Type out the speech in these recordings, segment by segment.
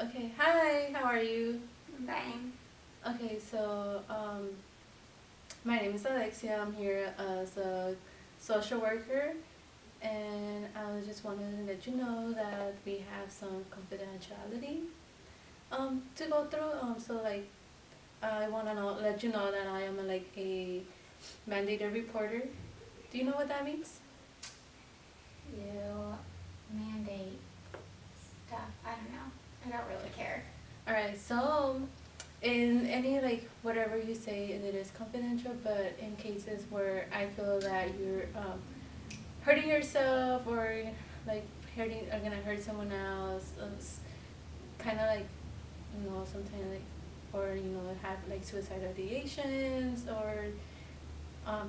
Okay, hi, how are you? Fine. Okay, so my name is Alexia. I'm here as a social worker, and I was just wanted to let you know that we have some confidentiality to go through. So I wanna let you know that I am a mandated reporter. Do you know what that means? You mandate stuff. I don't know. I don't really care. All right, so in any whatever you say, it is confidential. But in cases where I feel that you're hurting yourself or like hurting are gonna hurt someone else, it's kind of sometimes or have suicide ideations or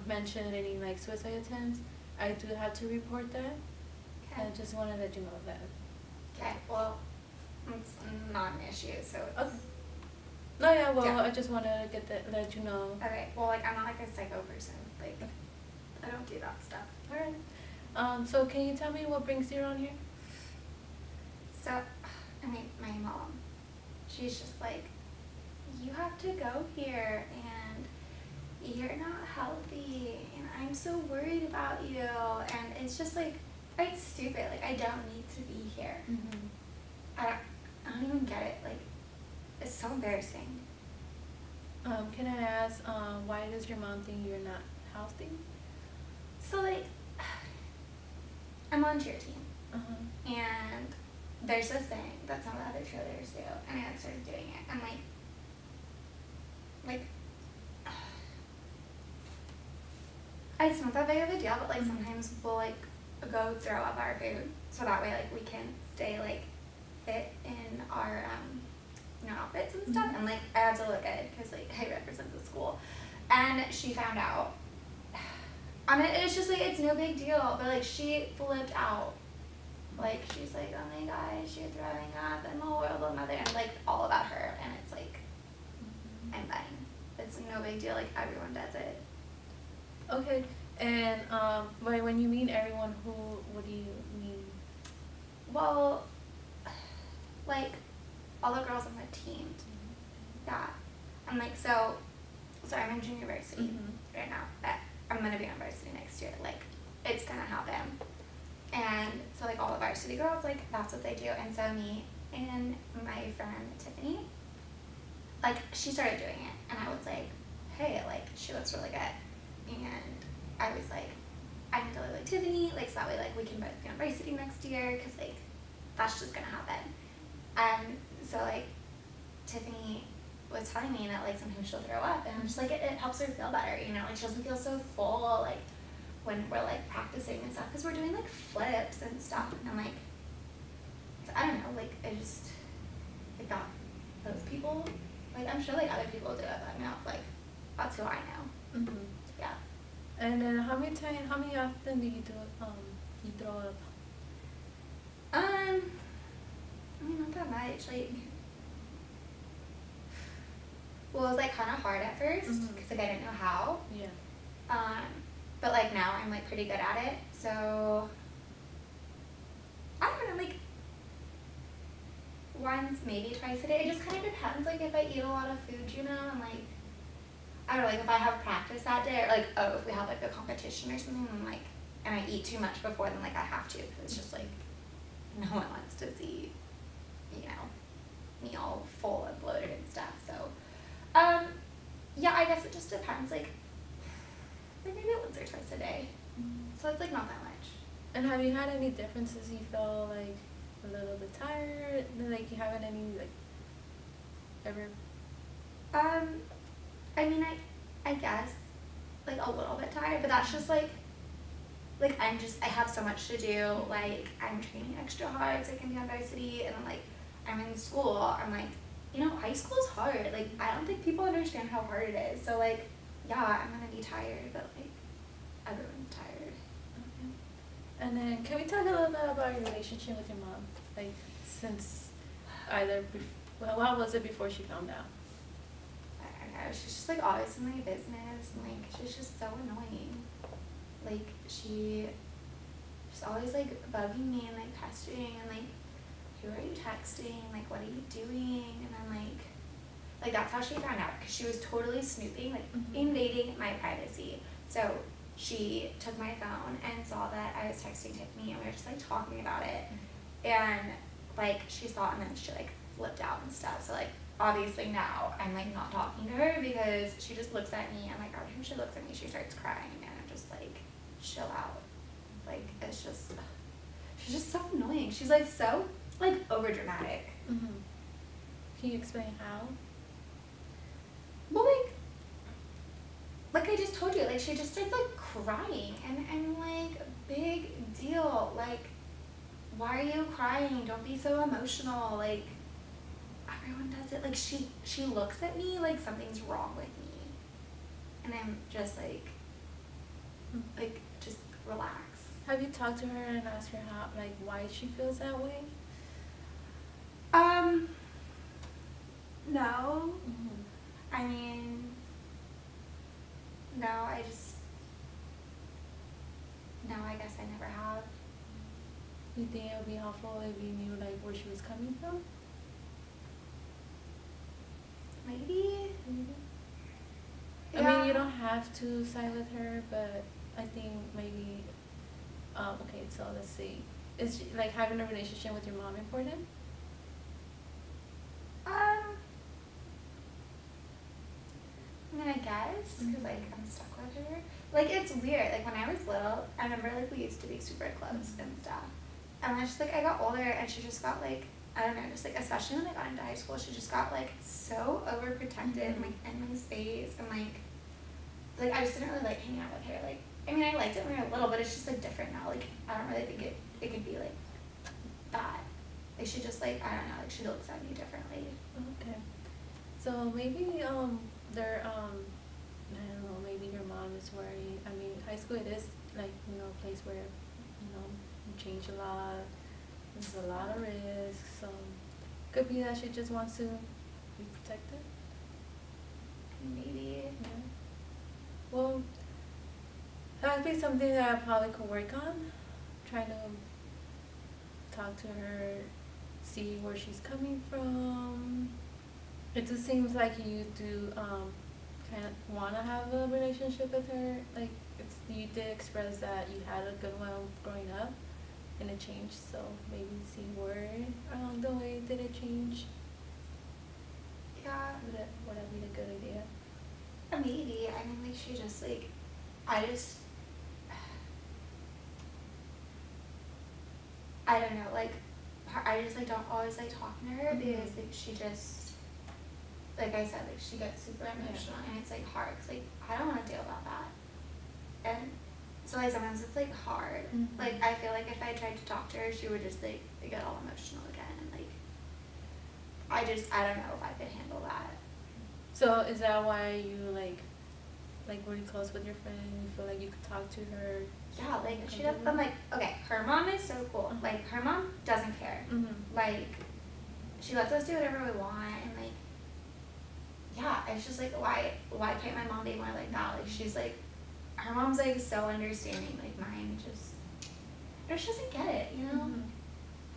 mention any suicide attempts, I do have to report that. Okay. I just want to let you know that. Okay. Well, it's not an issue, so Okay. it's No, yeah, well, yeah. I just want to let you know. Okay. Well, like I'm not like a psycho person. Like I don't do that stuff. All right. So can you tell me what brings you around here? So, I mean, my mom, she's just like, you have to go here, and you're not healthy, and I'm so worried about you, and it's just like, it's stupid. Like I don't need to be here. Mm-hmm. I don't, I don't even get it. Like, it's so embarrassing. Can I ask, why does your mom think you're not healthy? So like, I'm on cheer team, Uh-huh. and there's this thing that some of the other cheerleaders do, and I started doing it. I'm like, it's not that big of a deal, but like sometimes we'll like go throw up our food, so that way like we can stay like fit in our outfits and stuff, and like I have to look good because like I represent the school, and she found out. I mean, it's just like it's no big deal, but like she flipped out. Like she's like, oh my gosh, you're throwing up, I'm a horrible mother, and like all about her, and it's like I'm fine. It's no big deal. Like everyone does it. Okay. And when you mean everyone, what do you mean? Well, like all the girls on the team. Yeah. I'm like so I'm in junior varsity right now. I'm gonna be on varsity next year. Like it's gonna happen. And so like all the varsity girls, like that's what they do. And so me and my friend Tiffany, like she started doing it, and I was like, hey, like she looks really good, and I was like, I need to look like Tiffany, like so that way like we can both be on varsity next year, cause like that's just gonna happen. And so like Tiffany was telling me that like sometimes she'll throw up, and I'm just like it helps her feel better, you know, like she doesn't feel so full like when we're like practicing and stuff, because we're doing like flips and stuff, and like so I don't know, like I just like that those people, like I'm sure like other people do it, but I know like that's who I know. Mm-hmm. Yeah. And then how many often do you you throw up? I mean not that much, like well it was like kind of hard at first because like I didn't know how. Yeah. Um, but like now I'm like pretty good at it. So I don't know, like once, maybe twice a day. It just kind of depends. Like if I eat a lot of food, you know, and like I don't know, like if I have practice that day, or like if we have like a competition or something, and like and I eat too much before, then like I have to, because it's just like no one wants to see, you know, me all full and bloated and stuff. So, yeah, I guess it just depends. Like maybe once or twice a day. So it's like not that much. And have you had any differences? You feel like a little bit tired? Like you haven't any ever? I mean, I guess like a little bit tired, but that's just like I have so much to do. Like I'm training extra hard so I can be on varsity, and then like I'm in school. I'm like, you know, high school is hard. Like I don't think people understand how hard it is. So like, yeah, I'm gonna be tired, but like everyone's tired. Okay. And then can we talk a little bit about your relationship with your mom? Like since well, how was it before she found out? I don't know. She's just like always in my business, and like she's just so annoying. Like she's always like bugging me and like pestering, and like who are you texting? Like, what are you doing? And I'm like that's how she found out, because she was totally snooping, like invading my privacy. So she took my phone and saw that I was texting Tiffany, and we were just like talking about it. And like she saw it, and then she like flipped out and stuff. So like obviously now I'm like not talking to her, because she just looks at me, and like every time she looks at me she starts crying, and I'm just like, chill out. Like it's just, she's just so annoying. She's like so like over dramatic. Can you explain how? Well, like I just told you, like she just starts like crying, and I'm like, big deal. Like, why are you crying? Don't be so emotional. Like, everyone does it. Like she looks at me like something's wrong with me, and I'm just like just relax. Have you talked to her and asked her how, like, why she feels that way? No. I mean, no, I guess I never have. You think it would be helpful if you knew, like, where she was coming from? Maybe. I mean, you don't have to side with her, but I think maybe, okay, so let's see. Is, like, having a relationship with your mom important? I mean, I guess, because, like, I'm stuck with her. Like, it's weird. Like, when I was little, I remember, like, we used to be super close and stuff. And then just, like, I got older, and she just got, like, I don't know, just, like, especially when I got into high school, she just got, like, so overprotective, and, like, in my space, and, like, I just didn't really like hanging out with her. Like, I mean, I liked it when we were little, but it's just, like, different now. Like, I don't really think it could be, like, bad. Like, she just, like, I don't know, like, she looks at me differently. Okay. So maybe, they're, I don't know, maybe your mom is worried. I mean, high school, it is, like, you know, a place where, you know, you change a lot. There's a lot of risks. So, could be that she just wants to be protected. Maybe. Yeah. Well, that would be something that I probably could work on. Try to talk to her, see where she's coming from. It just seems like you do kind of want to have a relationship with her. Like, you did express that you had a good one growing up, and it changed. So maybe see where along the way did it change. Yeah. Would that be a good idea? Maybe. I mean, like, she just, like, I don't know, like, I just, like, don't always like talking to her, because, like, she just, like I said, like, she gets super emotional, and it's, like, hard, 'cause, like, I don't want to deal about that. And so, like, sometimes it's, like, hard. Like, I feel like if I tried to talk to her, she would just, like, get all emotional again, and, like, I don't know if I could handle that. So is that why you like really close with your friend? You feel like you could talk to her? Yeah, like she does. I'm like, okay, her mom is so cool. Like, her mom doesn't care. Like, she lets us do whatever we want, and like, yeah, it's just like, why can't my mom be more like that? Like, she's like, her mom's like so understanding. Like, mine she doesn't get it, you know.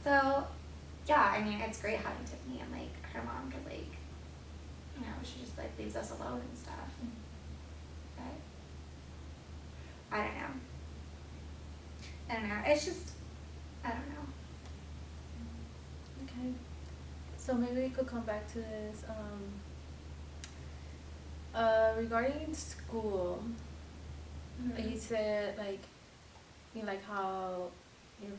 So, yeah, I mean, it's great having Tiffany and like her mom, because like, you know, she just like leaves us alone and stuff. But I don't know. It's just, I don't know. Okay. So maybe we could come back to this. Regarding school, you said like you like how your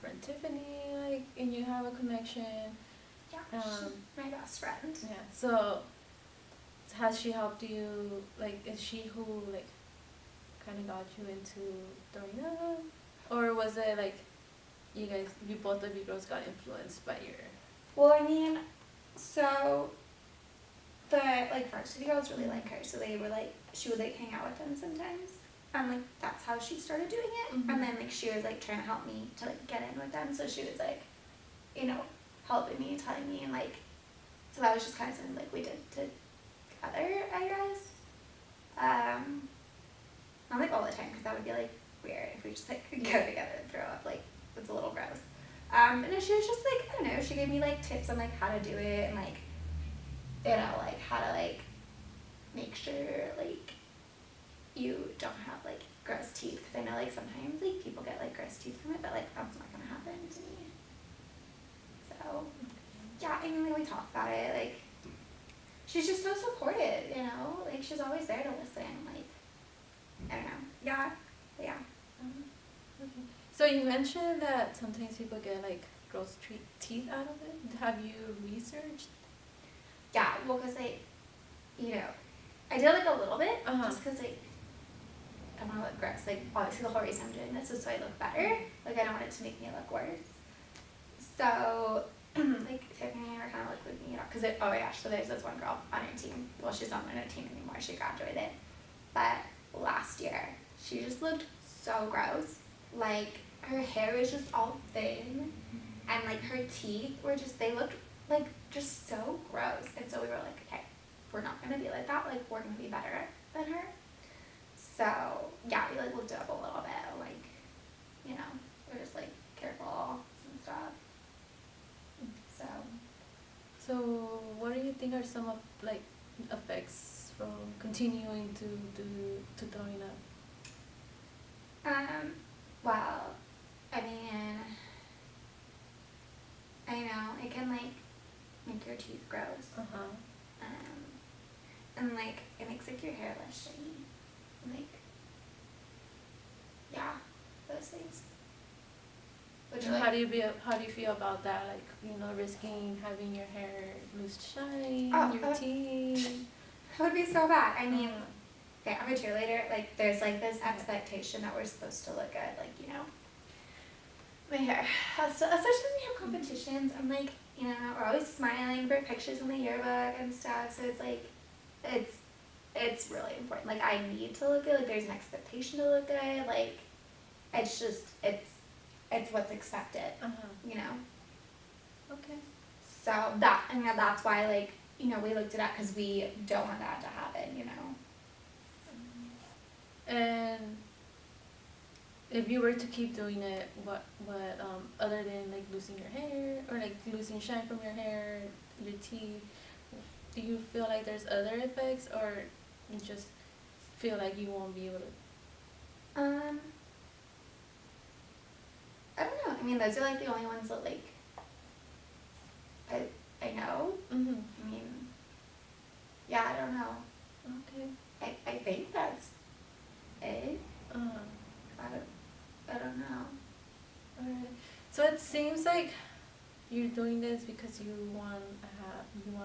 friend Tiffany, like, and you have a connection. Yeah, she's my best friend. Yeah. So has she helped you? Like, is she who like kind of got you into throwing up, or was it like you both of you girls got influenced by your? Well, I mean, so the like varsity girls really like her, so they were like, she would like hang out with them sometimes, and like that's how she started doing it. And then like she was like trying to help me to like get in with them, so she was like, you know, helping me, telling me, and like, so that was just kind of something like we did together, I guess. Not like all the time, because that would be like weird if we just like go together and throw up. Like, it's a little gross. And she was just like, I don't know, she gave me like tips on like how to do it and like, you know, like how to like make sure like you don't have like gross teeth, because I know like sometimes like people get like gross teeth from it, but like that's not gonna happen to me. So yeah, I mean like we talked about it, like she's just so supportive, you know, like she's always there to listen, like I don't know, yeah, but yeah. Okay. So you mentioned that sometimes people get like gross teeth out of it. Have you researched? Yeah, well, because like, you know, I did like a little bit, just because like, I want to look gross. Like, obviously the whole reason I'm doing this is so I look better. Like, I don't want it to make me look worse. So, like, Tiffany and I were kind of like looking it up. Because, oh my gosh, so there's this one girl on our team. Well, she's not on our team anymore. She graduated. But last year, she just looked so gross. Like, her hair was just all thin. And, like, her teeth were just, they looked, like, just so gross. And so we were like, okay, we're not going to be like that. Like, we're going to be better than her. So, yeah, we, like, looked it up a little bit. Like, you know, we're just, like, careful and stuff. So, what do you think are some of, like, effects from continuing to throwing up? Well, I mean, I know it can like make your teeth gross. And like it makes like your hair less shiny. Like, yeah, those things. Which How do you feel about that? Like, you know, risking having your hair lose shine, your teeth. That would be so bad. I mean, okay, I'm a cheerleader. Like, there's like this expectation that we're supposed to look good. Like, you know, my hair. So, especially when we have competitions, I'm like, you know, we're always smiling for pictures in the yearbook and stuff. So it's like, it's really important. Like, I need to look good. Like, there's an expectation to look good. Like, it's just, it's what's expected. You know. Okay. So that's why, like, you know, we looked it up because we don't want that to happen. You know. And if you were to keep doing it, what other than like losing your hair or like losing shine from your hair, your teeth, do you feel like there's other effects, or you just feel like you won't be able to? I don't know. I mean, those are like the only ones that like I know. I mean, yeah, I don't know. Okay. I think that's it. I don't know. Alright. So it seems like you're doing this because you want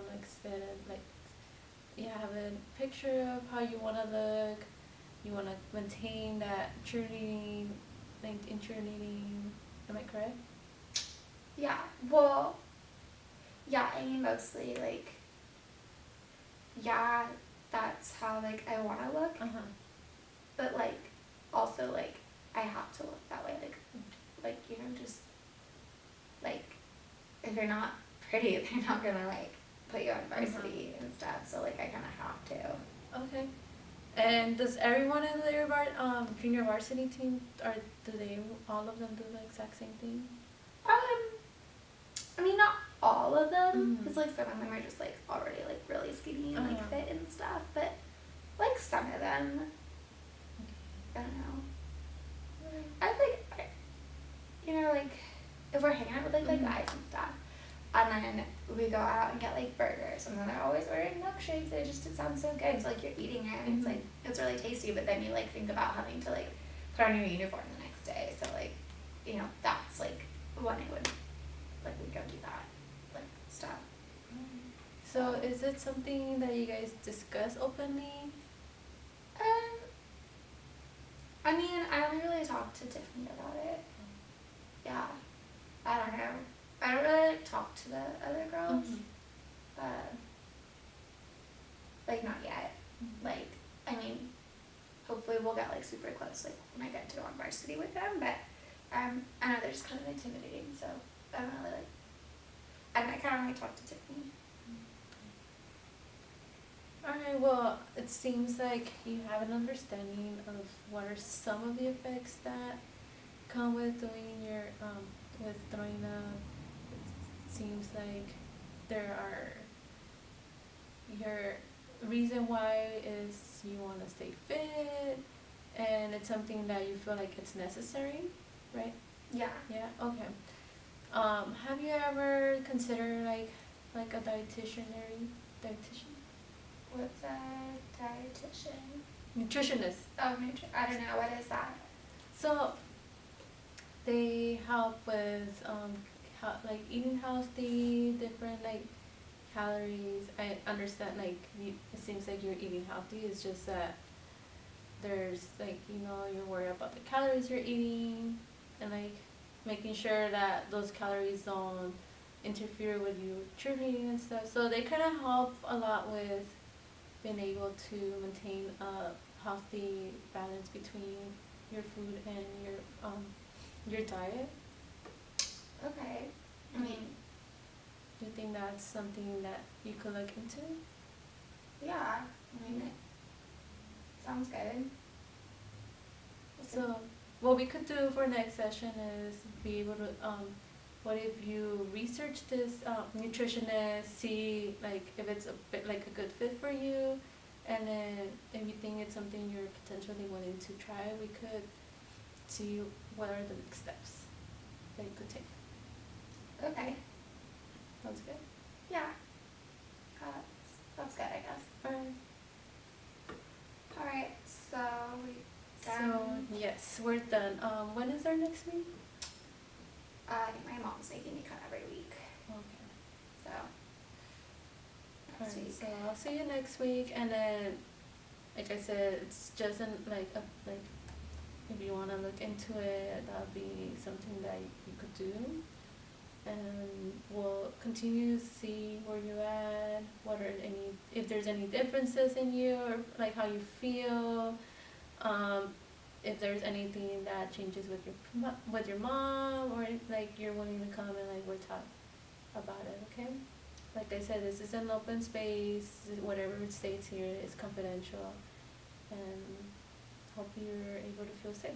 like set it, like you have a picture of how you want to look. You want to maintain that cheerleading, like in cheerleading. Am I correct? Yeah. Well. Yeah. I mean, mostly like. Yeah, that's how like I want to look. But like, also like, I have to look that way. Like you know, just like, if you're not pretty, they're not gonna like put you on varsity and stuff. So like, I kind of have to. Okay. And does everyone in their junior varsity team, or do they all of them do the exact same thing? I mean, not all of them. Because like some of them are just like already like really skinny and like fit and stuff. But like some of them, I don't know. I like, you know, like if we're hanging out with like guys and stuff, and then we go out and get like burgers, and then they're always ordering milkshakes. It sounds so good. So like you're eating it, and it's like it's really tasty. But then you like think about having to like put on your uniform the next day. So like, you know, that's like when I would like we go do that like stuff. So is it something that you guys discuss openly? I mean, I only really talked to Tiffany about it. Yeah. I don't know. I don't really like talk to the other girls. Like not yet. Like, I mean, hopefully we'll get like super close like when I get to go on varsity with them, but I know they're just kind of intimidating, so I don't really like, I kind of only talk to Tiffany. Alright, well, it seems like you have an understanding of what are some of the effects that come with doing your with throwing up. It seems like there are your reason why is you want to stay fit, and it's something that you feel like it's necessary, right? Yeah. Yeah. Okay. Have you ever considered like a dietitian, What's a dietitian? nutritionist? Oh, I don't know. What is that? So they help with like eating healthy, different like calories. I understand like it seems like you're eating healthy. It's just that there's like you're worried about the calories you're eating, and like making sure that those calories don't interfere with you training and stuff. So they kind of help a lot with being able to maintain a healthy balance between your food and your diet. Okay. I mean, Do you think that's something that you could look into? yeah. I mean, it sounds good. So what we could do for next session is be able to what if you research this nutritionist, see like if it's a bit like a good fit for you, and then if you think it's something you're potentially willing to try, we could see what are the next steps that you could take. Okay. Sounds good. Yeah. That's good, I guess. Alright. All right. So we So done. yes, we're done. When is our next meeting? I think my mom's making me cut every week. Okay. So next Alright, week. so I'll see you next week, and then, like I said, it's just like if you want to look into it, that'll be something that you could do, and we'll continue to see where you're at, if there's any differences in you, or like how you feel, if there's anything that changes with your mom, or if, like you're willing to come and like we'll talk about it, okay? Like I said, this is an open space. Whatever it states here is confidential, and hope you're able to feel safe.